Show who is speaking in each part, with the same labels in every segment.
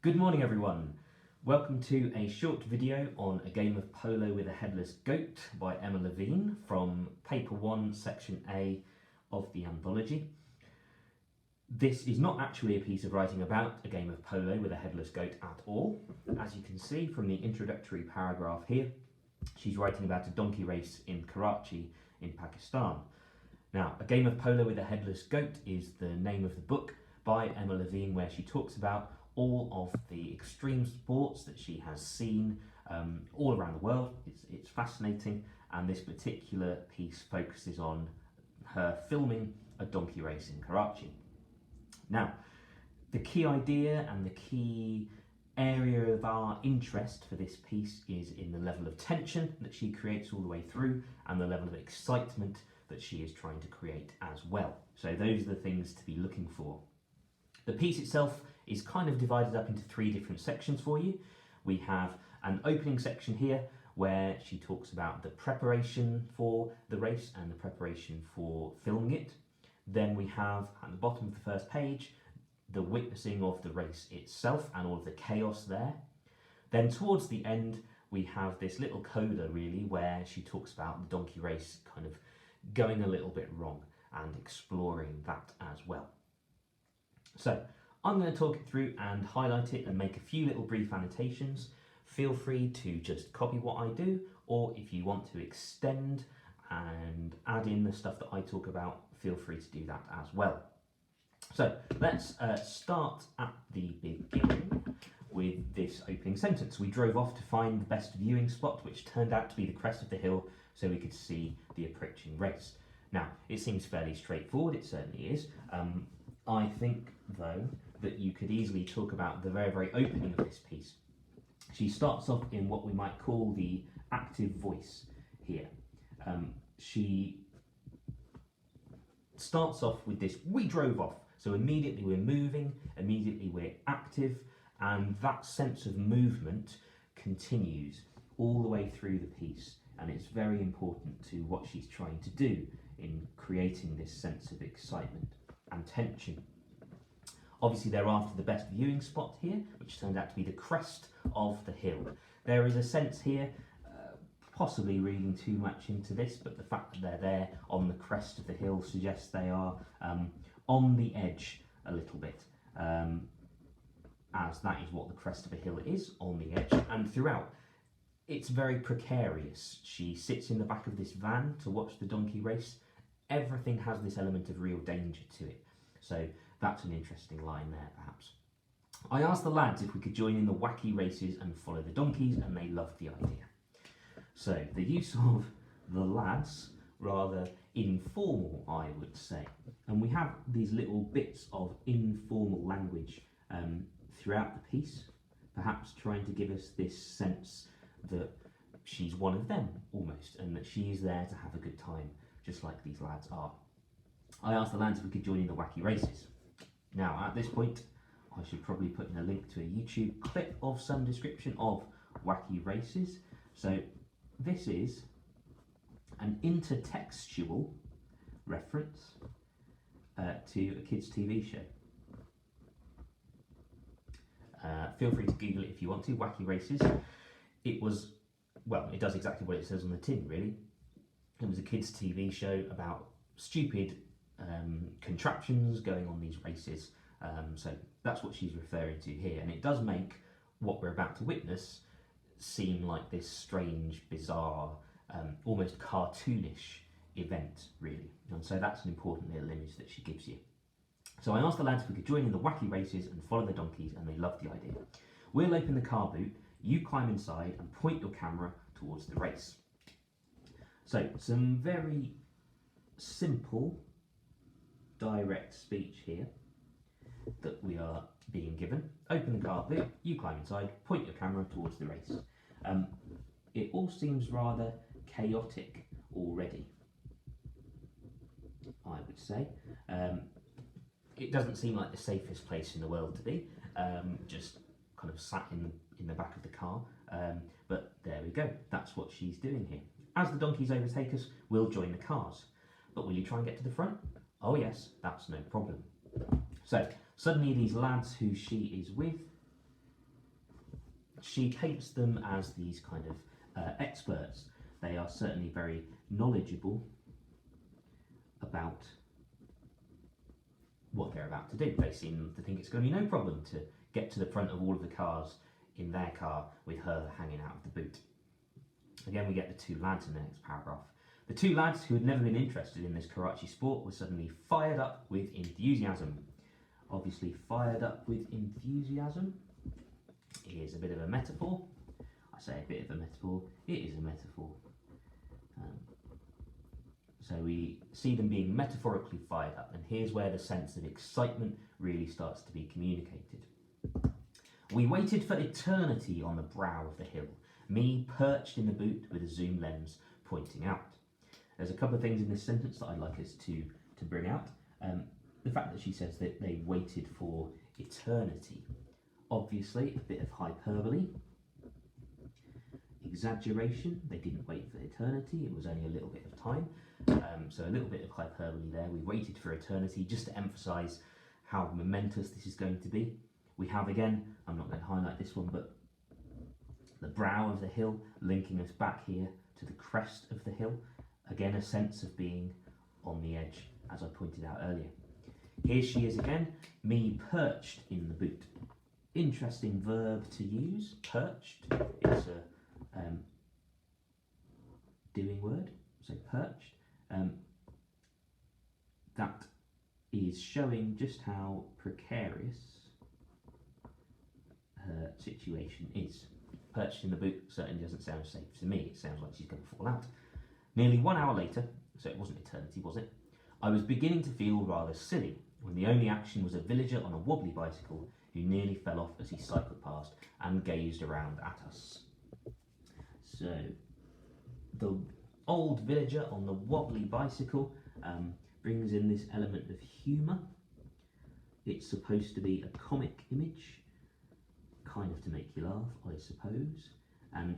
Speaker 1: Good morning everyone. Welcome to a short video on a game of polo with a headless goat by Levine from paper 1 section A of the Anthology. This is not actually a piece of writing about a game of polo with a headless goat at all. As you can see from the introductory paragraph here, she's writing about a donkey race in Karachi in Pakistan. Now, A Game of Polo with a Headless Goat is the name of the book by Emma Levine, where she talks about all of the extreme sports that she has seen all around the world. It's fascinating, and this particular piece focuses on her filming a donkey race in Karachi. Now, the key idea and the key area of our interest for this piece is in the level of tension that she creates all the way through and the level of excitement that she is trying to create as well. So those are the things to be looking for. The piece itself is kind of divided up into 3 different sections for you. We have an opening section here where she talks about the preparation for the race and the preparation for filming it. Then we have at the bottom of the first page the witnessing of the race itself and all of the chaos there. Then towards the end we have this little coda really where she talks about the donkey race kind of going a little bit wrong and exploring that as well. So I'm going to talk it through and highlight it and make a few little brief annotations. Feel free to just copy what I do, or if you want to extend and add in the stuff that I talk about, feel free to do that as well. So let's start at the beginning with this opening sentence. We drove off to find the best viewing spot, which turned out to be the crest of the hill, so we could see the approaching race. Now, it seems fairly straightforward, it certainly is. I think, though, that you could easily talk about the very opening of this piece. She starts off in what we might call the active voice here. She starts off with this, we drove off. So immediately we're moving, immediately we're active, and that sense of movement continues all the way through the piece. And it's very important to what she's trying to do in creating this sense of excitement and tension. Obviously they're after the best viewing spot here, which turned out to be the crest of the hill. There is a sense here, possibly reading too much into this, but the fact that they're there on the crest of the hill suggests they are on the edge a little bit, as that is what the crest of a hill is, on the edge. And throughout, it's very precarious. She sits in the back of this van to watch the donkey race. Everything has this element of real danger to it. So that's an interesting line there, perhaps. I asked the lads if we could join in the wacky races and follow the donkeys, and they loved the idea. So the use of the lads, rather informal, I would say. And we have these little bits of informal language throughout the piece, perhaps trying to give us this sense that she's one of them, almost, and that she is there to have a good time, just like these lads are. I asked the lads if we could join in the wacky races. Now, at this point, I should probably put in a link to a YouTube clip of some description of wacky races. So this is an intertextual reference to a kids' TV show. Feel free to Google it if you want to, wacky races. It was, well, it does exactly what it says on the tin, really. It was a kids' TV show about stupid contraptions going on these races. So that's what she's referring to here. And it does make what we're about to witness seem like this strange, bizarre, almost cartoonish event, really. And so that's an important little image that she gives you. So I asked the lads if we could join in the wacky races and follow the donkeys, and they loved the idea. We'll open the car boot, you climb inside and point your camera towards the race. So some very simple, direct speech here that we are being given. Open the car boot, you climb inside, point your camera towards the race. It all seems rather chaotic already, I would say. It doesn't seem like the safest place in the world to be, just kind of sat in the back of the car, but there we go, that's what she's doing here. As the donkeys overtake us, we'll join the cars. But will you try and get to the front? Oh yes, that's no problem. So suddenly these lads who she is with she paints them as these kind of experts. They are certainly very knowledgeable about what they're about to do. They seem to think it's going to be no problem to get to the front of all of the cars in their car with her hanging out of the boot. Again, we get the two lads in the next paragraph. The two lads who had never been interested in this Karachi sport were suddenly fired up with enthusiasm. Obviously, fired up with enthusiasm is a bit of a metaphor. I say a bit of a metaphor, it is a metaphor. So we see them being metaphorically fired up, and here's where the sense of excitement really starts to be communicated. We waited for eternity on the brow of the hill, me perched in the boot with a zoom lens pointing out. There's a couple of things in this sentence that I'd like us to bring out. The fact that she says that they waited for eternity. Obviously, a bit of hyperbole. Exaggeration, they didn't wait for eternity, it was only a little bit of time. So a little bit of hyperbole there. We waited for eternity just to emphasise how momentous this is going to be. We have again, I'm not going to highlight this one, but the brow of the hill linking us back here to the crest of the hill. Again, a sense of being on the edge, as I pointed out earlier. Here she is again, me perched in the boot. Interesting verb to use, perched. It's a doing word, so perched. That is showing just how precarious her situation is. Perched in the boot certainly doesn't sound safe to me. It sounds like she's going to fall out. Nearly 1 hour later, so it wasn't eternity, was it? I was beginning to feel rather silly when the only action was a villager on a wobbly bicycle who nearly fell off as he cycled past and gazed around at us. So, the old villager on the wobbly bicycle brings in this element of humour. It's supposed to be a comic image, kind of to make you laugh, I suppose, and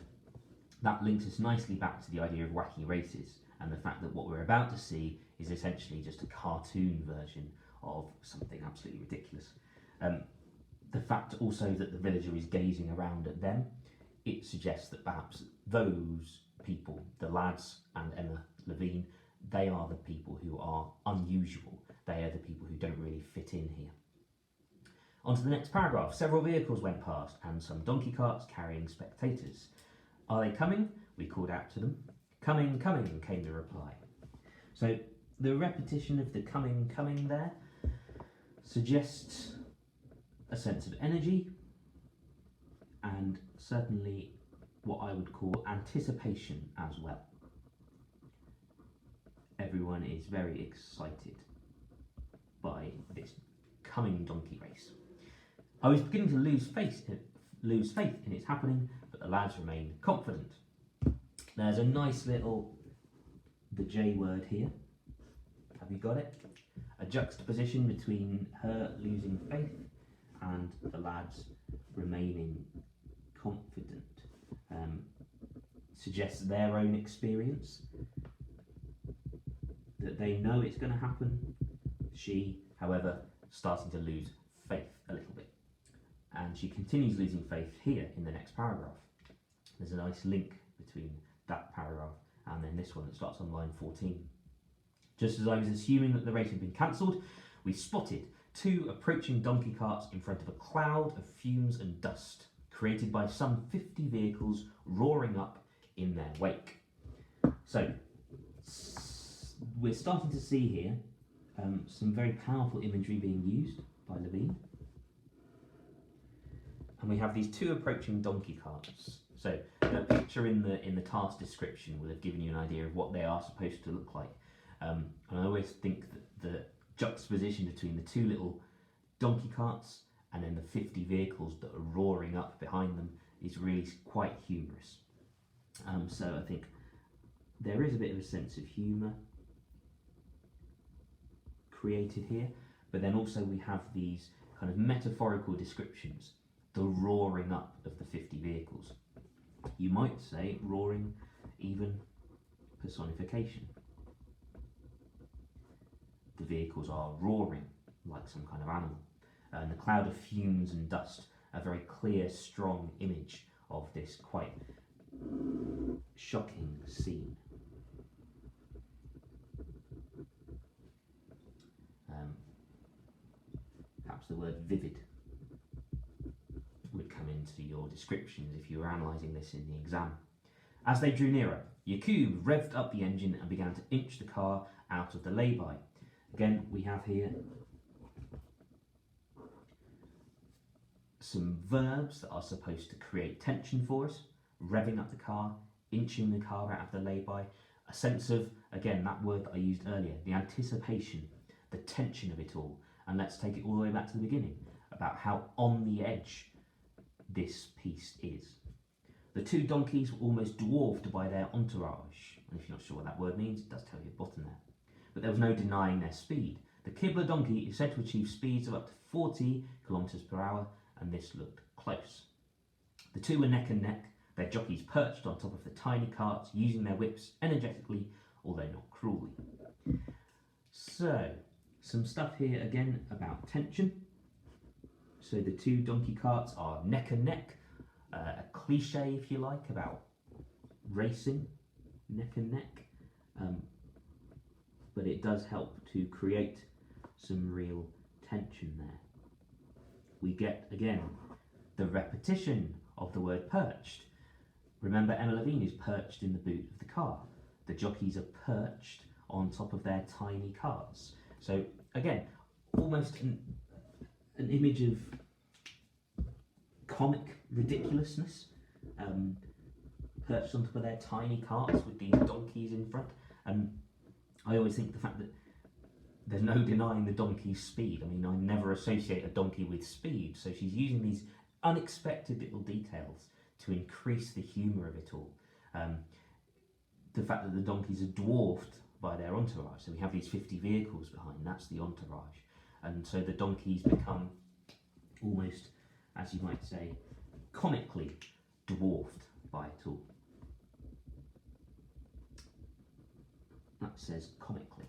Speaker 1: that links us nicely back to the idea of wacky races and the fact that what we're about to see is essentially just a cartoon version of something absolutely ridiculous. The fact also that the villager is gazing around at them, it suggests that perhaps those people, the lads and Emma Levine, they are the people who are unusual. They are the people who don't really fit in here. On to the next paragraph. Several vehicles went past and some donkey carts carrying spectators. Are they coming? We called out to them. Coming, coming, came the reply. So the repetition of the coming, coming there suggests a sense of energy and certainly what I would call anticipation as well. Everyone is very excited by this coming donkey race. I was beginning to lose faith in its happening, but the lads remained confident. There's a nice little, the J word here. Have you got it? A juxtaposition between her losing faith and the lads remaining confident. Suggests their own experience, that they know it's going to happen. She, however, starting to lose faith a little bit. And she continues losing faith here in the next paragraph. There's a nice link between that paragraph and then this one that starts on line 14. Just as I was assuming that the race had been cancelled, we spotted 2 approaching donkey carts in front of a cloud of fumes and dust, created by some 50 vehicles roaring up in their wake. So, we're starting to see here some very powerful imagery being used by Levine. And we have these 2 approaching donkey carts. So the picture in the task description will have given you an idea of what they are supposed to look like. And I always think that the juxtaposition between the 2 little donkey carts and then the 50 vehicles that are roaring up behind them is really quite humorous. So I think there is a bit of a sense of humour created here, but then also we have these kind of metaphorical descriptions, the roaring up of the 50 vehicles. You might say roaring, even personification. The vehicles are roaring like some kind of animal. And the cloud of fumes and dust, a very clear, strong image of this quite shocking scene. Perhaps the word vivid would come into your descriptions if you were analysing this in the exam. As they drew nearer, Yakub revved up the engine and began to inch the car out of the lay-by. Again, we have here some verbs that are supposed to create tension for us: revving up the car, inching the car out of the lay-by, a sense of, again, that word that I used earlier, the anticipation, the tension of it all. And let's take it all the way back to the beginning, about how on the edge this piece is. The two donkeys were almost dwarfed by their entourage. And if you're not sure what that word means, it does tell you at the bottom there. But there was no denying their speed. The Kibler donkey is said to achieve speeds of up to 40 kilometres per hour, and this looked close. The two were neck and neck, their jockeys perched on top of the tiny carts, using their whips energetically, although not cruelly. So, some stuff here again about tension. So the two donkey carts are neck and neck, a cliche, if you like, about racing, neck and neck, but it does help to create some real tension there. We get, again, the repetition of the word perched. Remember, Emma Levine is perched in the boot of the car. The jockeys are perched on top of their tiny carts. So, again, almost an image of comic ridiculousness, perched on top of their tiny carts with these donkeys in front. And I always think the fact that there's no denying the donkey's speed. I mean, I never associate a donkey with speed, so she's using these unexpected little details to increase the humour of it all. The fact that the donkeys are dwarfed by their entourage, so we have these 50 vehicles behind, that's the entourage, and so the donkeys become almost, as you might say, comically dwarfed by it all. That says comically.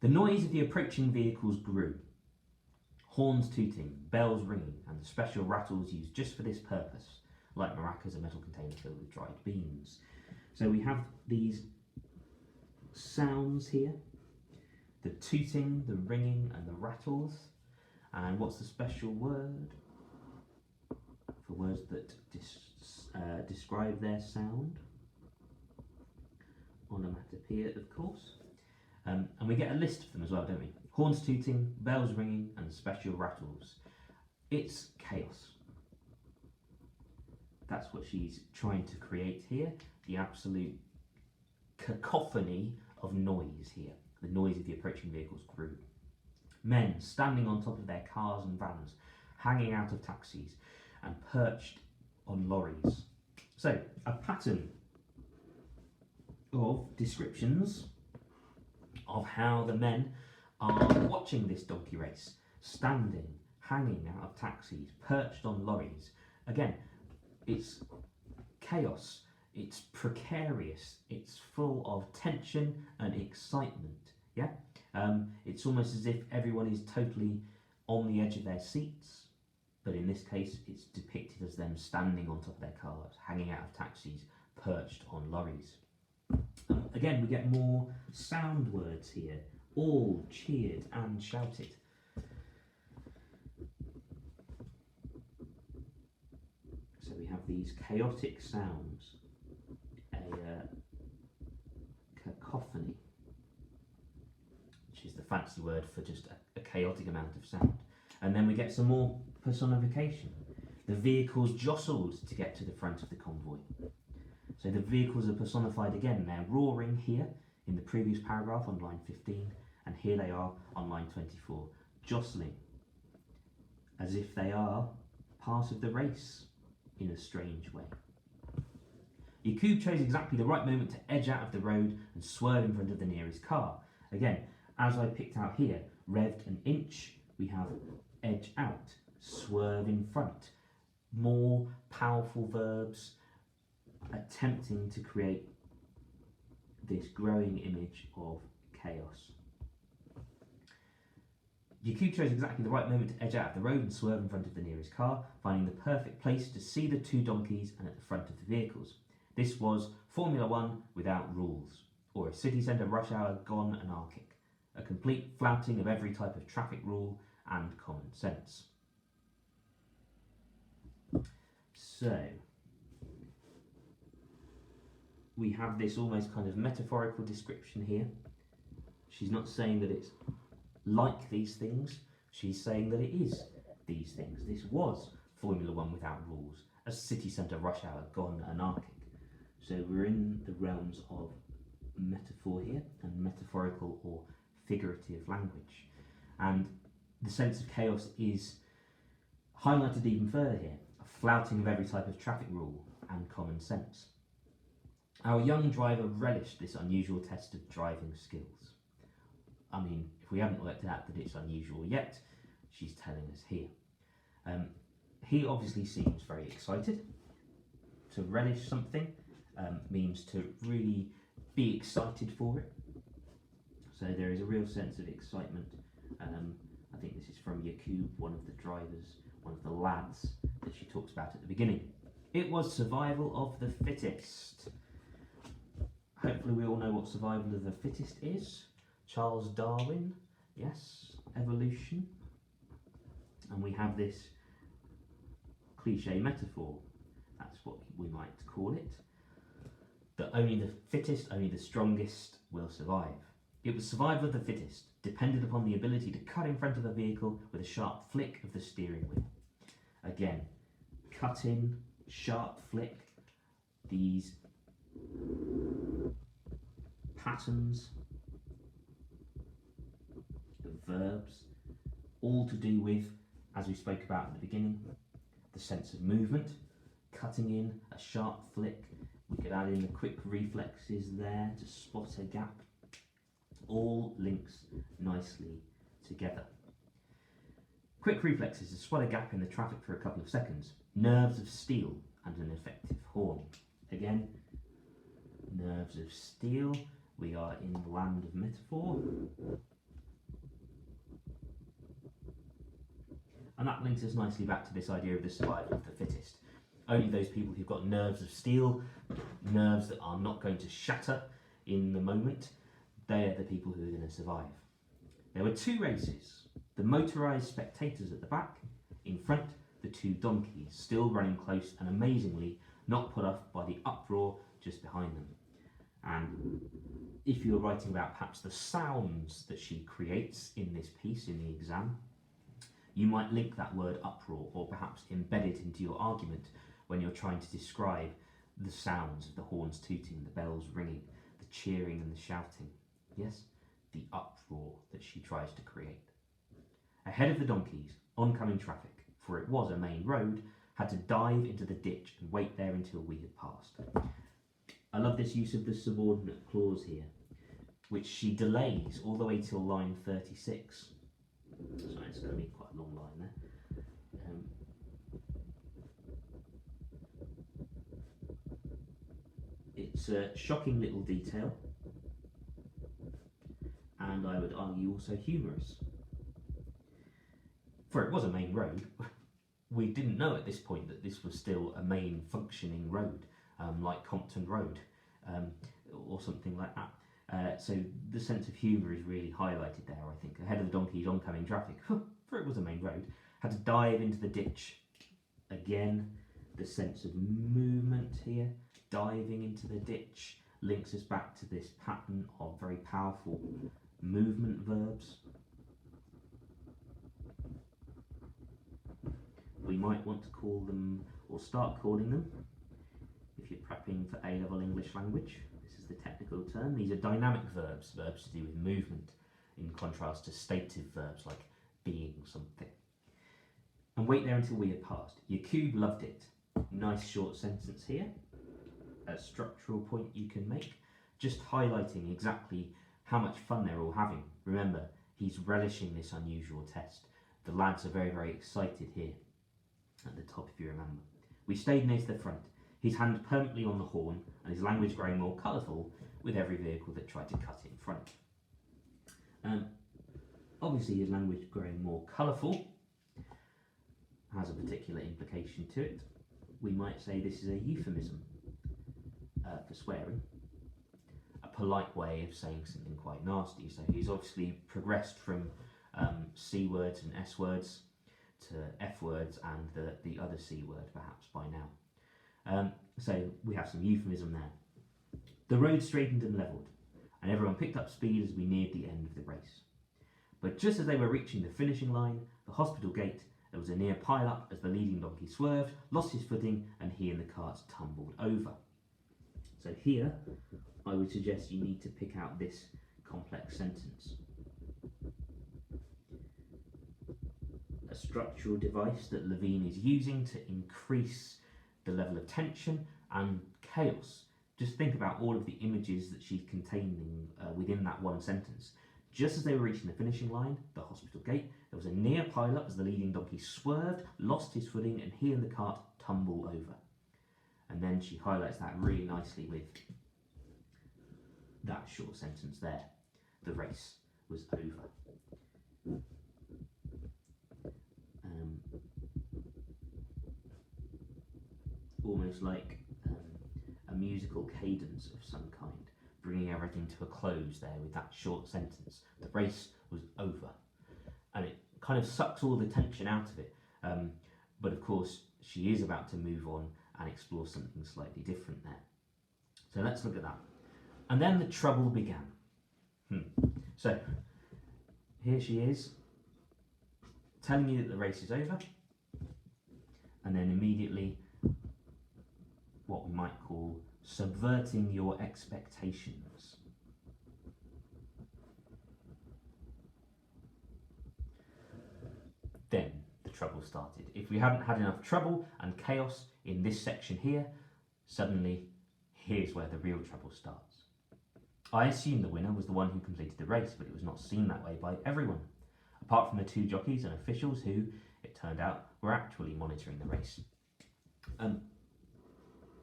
Speaker 1: The noise of the approaching vehicles grew. Horns tooting, bells ringing, and the special rattles used just for this purpose, like maracas, a metal container filled with dried beans. So we have these sounds here, the tooting, the ringing, and the rattles. And what's the special word for words that describe their sound? Onomatopoeia, of course. And we get a list of them as well, don't we? Horns tooting, bells ringing, and special rattles. It's chaos. That's what she's trying to create here, the absolute cacophony of noise here. The noise of the approaching vehicles grew. Men standing on top of their cars and vans, hanging out of taxis, and perched on lorries. So, a pattern of descriptions of how the men are watching this donkey race, standing, hanging out of taxis, perched on lorries. Again, it's chaos, it's precarious, it's full of tension and excitement, yeah? It's almost as if everyone is totally on the edge of their seats, but in this case it's depicted as them standing on top of their cars, hanging out of taxis, perched on lorries. Again, we get more sound words here. All cheered and shouted. So we have these chaotic sounds, a cacophony, which is the fancy word for just a chaotic amount of sound. And then we get some more personification. The vehicles jostled to get to the front of the convoy. So the vehicles are personified again. They're roaring here in the previous paragraph on line 15, and here they are on line 24, jostling, as if they are part of the race in a strange way. Yakub chose exactly the right moment to edge out of the road and swerve in front of the nearest car. Again, as I picked out here, revved an inch, we have edge out, swerve in front. More powerful verbs attempting to create this growing image of chaos. Yakub chose exactly the right moment to edge out of the road and swerve in front of the nearest car, finding the perfect place to see the two donkeys and at the front of the vehicles. This was Formula One without rules, or a city centre rush hour gone anarchic, a complete flouting of every type of traffic rule and common sense. So, we have this almost kind of metaphorical description here. She's not saying that it's like these things, she's saying that it is these things. This was Formula One without rules, a city centre rush hour gone anarchic. So we're in the realms of metaphor here, and metaphorical or figurative language. And the sense of chaos is highlighted even further here, a flouting of every type of traffic rule and common sense. Our young driver relished this unusual test of driving skills. I mean, if we haven't worked out that it's unusual yet, she's telling us here. He obviously seems very excited. To relish something means to really be excited for it. So there is a real sense of excitement. I think this is from Yakub, one of the drivers, one of the lads that she talks about at the beginning. It was survival of the fittest. Hopefully we all know what survival of the fittest is. Charles Darwin, yes, evolution. And we have this cliche metaphor, that's what we might call it, that only the fittest, only the strongest will survive. It was survival of the fittest, depended upon the ability to cut in front of a vehicle with a sharp flick of the steering wheel. Again, cut in, sharp flick, these patterns of verbs, all to do with, as we spoke about at the beginning, the sense of movement, cutting in, a sharp flick. We could add in the quick reflexes there to spot a gap. All links nicely together. Quick reflexes to spot a gap in the traffic for a couple of seconds. Nerves of steel and an effective horn. Again, nerves of steel. We are in the land of metaphor. And that links us nicely back to this idea of the survival of the fittest. Only those people who've got nerves of steel, nerves that are not going to shatter in the moment, they are the people who are going to survive. There were two races. The motorised spectators at the back, in front the two donkeys, still running close and amazingly not put off by the uproar just behind them. And if you're writing about perhaps the sounds that she creates in this piece, in the exam, you might link that word uproar or perhaps embed it into your argument when you're trying to describe the sounds of the horns tooting, the bells ringing, the cheering and the shouting. Yes, the uproar that she tries to create. Ahead of the donkeys, oncoming traffic, for it was a main road, had to dive into the ditch and wait there until we had passed. I love this use of the subordinate clause here, which she delays all the way till line 36. Sorry, it's going to be quite a long line there. It's a shocking little detail, and I would argue also humorous. For it was a main road. We didn't know at this point that this was still a main functioning road, like Compton Road, or something like that. So the sense of humour is really highlighted there, I think. Ahead of the donkeys, oncoming traffic, for it was a main road, had to dive into the ditch. Again, the sense of movement here, diving into the ditch, links us back to this pattern of very powerful movement verbs. We might want to call them, or start calling them, if you're prepping for A-level English language. This is the technical term. These are dynamic verbs, verbs to do with movement, in contrast to stative verbs like being something. And wait there until we had passed. Yakub loved it. Nice short sentence here. A structural point you can make, just highlighting exactly how much fun they're all having. Remember, he's relishing this unusual test. The lads are very, very excited here. At the top, if you remember. We stayed near to the front, his hand permanently on the horn and his language growing more colourful with every vehicle that tried to cut in front. Obviously, his language growing more colourful has a particular implication to it. We might say this is a euphemism for swearing, a polite way of saying something quite nasty. So he's obviously progressed from C words and S words to F words and the other C word perhaps by now. So we have some euphemism there. The road straightened and levelled, and everyone picked up speed as we neared the end of the race. But just as they were reaching the finishing line, the hospital gate, there was a near pile-up as the leading donkey swerved, lost his footing, and he and the cart tumbled over. So here, I would suggest you need to pick out this complex sentence. A structural device that Levine is using to increase the level of tension and chaos. Just think about all of the images that she's containing within that one sentence. Just as they were reaching the finishing line, the hospital gate, there was a near pile-up as the leading donkey swerved, lost his footing, and he and the cart tumbled over. And then she highlights that really nicely with that short sentence there. The race was over. Almost like a musical cadence of some kind, bringing everything to a close there with that short sentence. The race was over. And it kind of sucks all the tension out of it. But of course, she is about to move on and explore something slightly different there. So let's look at that. And then the trouble began. So here she is, telling you that the race is over, and then immediately what we might call subverting your expectations. Then the trouble started. If we hadn't had enough trouble and chaos in this section here, suddenly here's where the real trouble starts. I assumed the winner was the one who completed the race, but it was not seen that way by everyone, apart from the two jockeys and officials who, it turned out, were actually monitoring the race.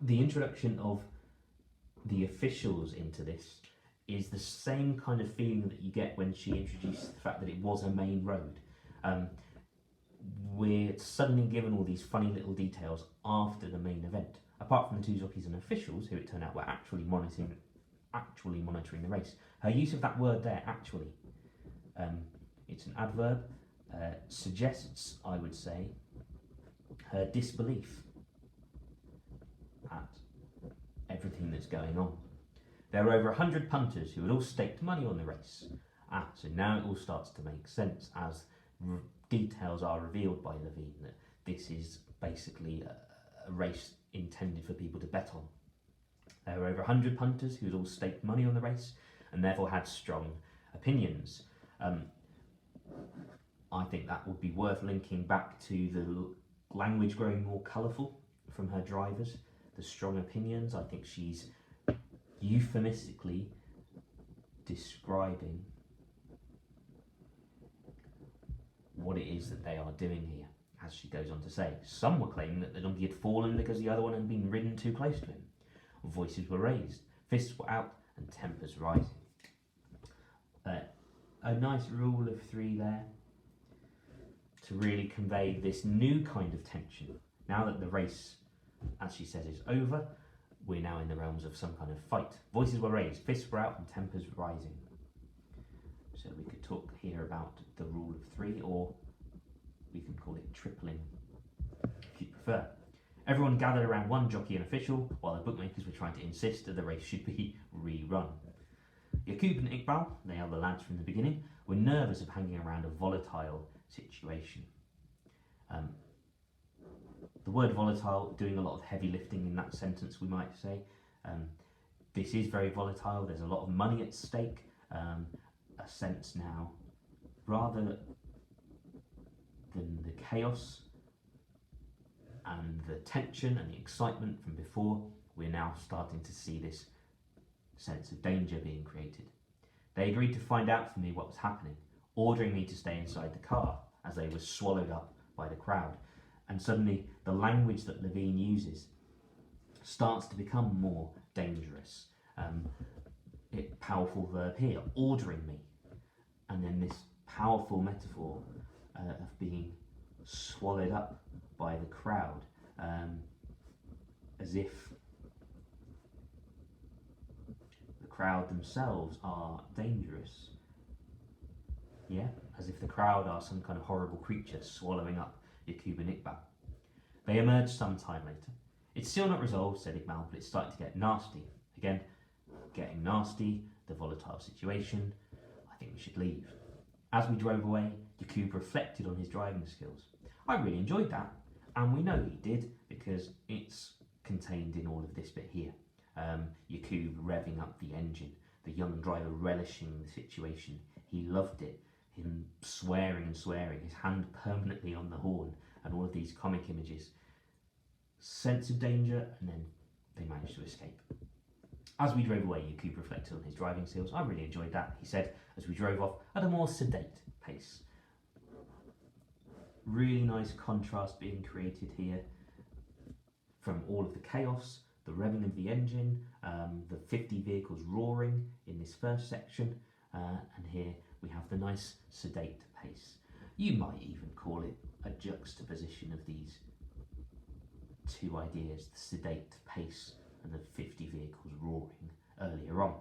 Speaker 1: The introduction of the officials into this is the same kind of feeling that you get when she introduced the fact that it was a main road. We're suddenly given all these funny little details after the main event, apart from the two jockeys and officials who it turned out were actually monitoring the race. Her use of that word there, actually, it's an adverb, suggests, I would say, her disbelief at everything that's going on. There were over 100 punters who had all staked money on the race. So now it all starts to make sense as details are revealed by Levine that this is basically a race intended for people to bet on. There were over 100 punters who had all staked money on the race and therefore had strong opinions. I think that would be worth linking back to the language growing more colourful from her drivers, the strong opinions. I think she's euphemistically describing what it is that they are doing here, as she goes on to say. Some were claiming that the donkey had fallen because the other one had been ridden too close to him. Voices were raised, fists were out, and tempers rising. A nice rule of three there to really convey this new kind of tension. Now that the race, as she says, is over, we're now in the realms of some kind of fight. Voices were raised, fists were out, and tempers rising. So we could talk here about the rule of three, or we can call it tripling, if you prefer. Everyone gathered around one jockey and official, while the bookmakers were trying to insist that the race should be rerun. Yaqub and Iqbal, they are the lads from the beginning, were nervous of hanging around a volatile situation. The word volatile, doing a lot of heavy lifting in that sentence, we might say. This is very volatile, there's a lot of money at stake, a sense now, rather than the chaos and the tension and the excitement from before, we're now starting to see this sense of danger being created. They agreed to find out for me what was happening, ordering me to stay inside the car as they were swallowed up by the crowd. And suddenly the language that Levine uses starts to become more dangerous. Powerful verb here, ordering me. And then this powerful metaphor of being swallowed up by the crowd, as if the crowd themselves are dangerous. Yeah, as if the crowd are some kind of horrible creature swallowing up Yakuba Nikba. They emerge some time later. It's still not resolved, said Iqbal, but it's starting to get nasty. Again, getting nasty, the volatile situation. I think we should leave. As we drove away, Yakuba reflected on his driving skills. I really enjoyed that, and we know he did because it's contained in all of this bit here. Yakuba revving up the engine, the young driver relishing the situation. He loved it. Him swearing and swearing, his hand permanently on the horn, and all of these comic images. Sense of danger, and then they managed to escape. As we drove away, Yakuba reflected on his driving skills. I really enjoyed that, he said, as we drove off at a more sedate pace. Really nice contrast being created here from all of the chaos, the revving of the engine, the 50 vehicles roaring in this first section, and here we have the nice sedate pace. You might even call it a juxtaposition of these two ideas, the sedate pace and the 50 vehicles roaring earlier on.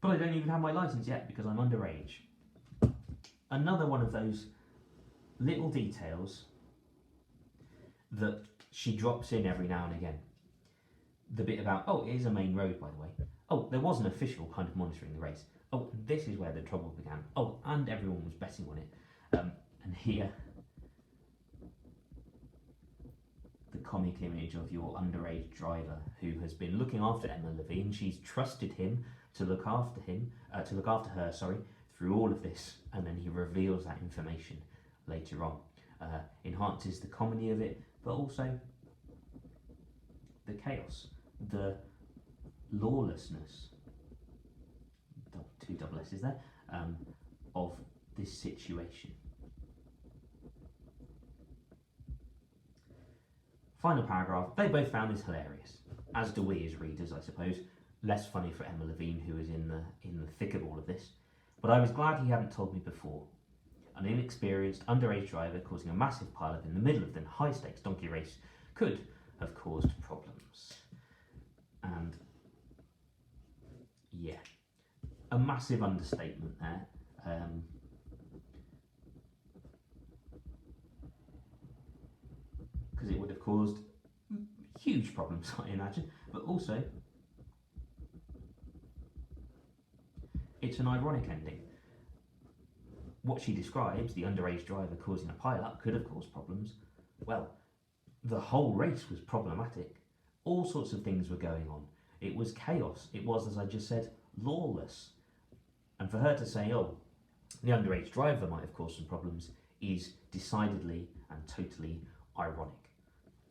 Speaker 1: But I don't even have my licence yet because I'm underage. Another one of those little details that she drops in every now and again. The bit about, oh, it is a main road, by the way. Oh, there was an official kind of monitoring the race. Oh, this is where the trouble began. Oh, and everyone was betting on it. And here, the comic image of your underage driver who has been looking after Emma Levine. She's trusted him to look after her, through all of this, and then he reveals that information later on. Enhances the comedy of it, but also the chaos, the lawlessness, two double S's there, of this situation. Final paragraph. They both found this hilarious, as do we as readers, I suppose. Less funny for Emma Levine, who is in the thick of all of this. But I was glad he hadn't told me before. An inexperienced underage driver causing a massive pileup in the middle of the high-stakes donkey race could have caused problems. And yeah, a massive understatement there. Because it would have caused huge problems, I imagine, but also it's an ironic ending. What she describes, the underage driver causing a pile-up, could have caused problems. Well, the whole race was problematic. All sorts of things were going on. It was chaos. It was, as I just said, lawless. And for her to say, oh, the underage driver might have caused some problems, is decidedly and totally ironic,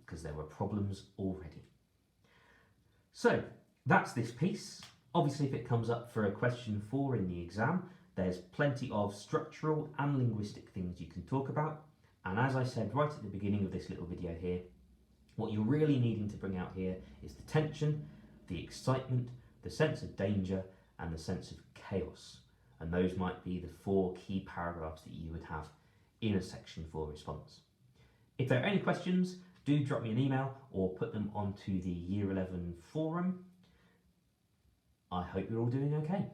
Speaker 1: because there were problems already. So, that's this piece. Obviously, if it comes up for a question 4 in the exam, there's plenty of structural and linguistic things you can talk about. And as I said right at the beginning of this little video here, what you're really needing to bring out here is the tension, the excitement, the sense of danger, and the sense of chaos. And those might be the 4 key paragraphs that you would have in a section 4 response. If there are any questions, do drop me an email or put them onto the Year 11 forum. I hope you're all doing okay.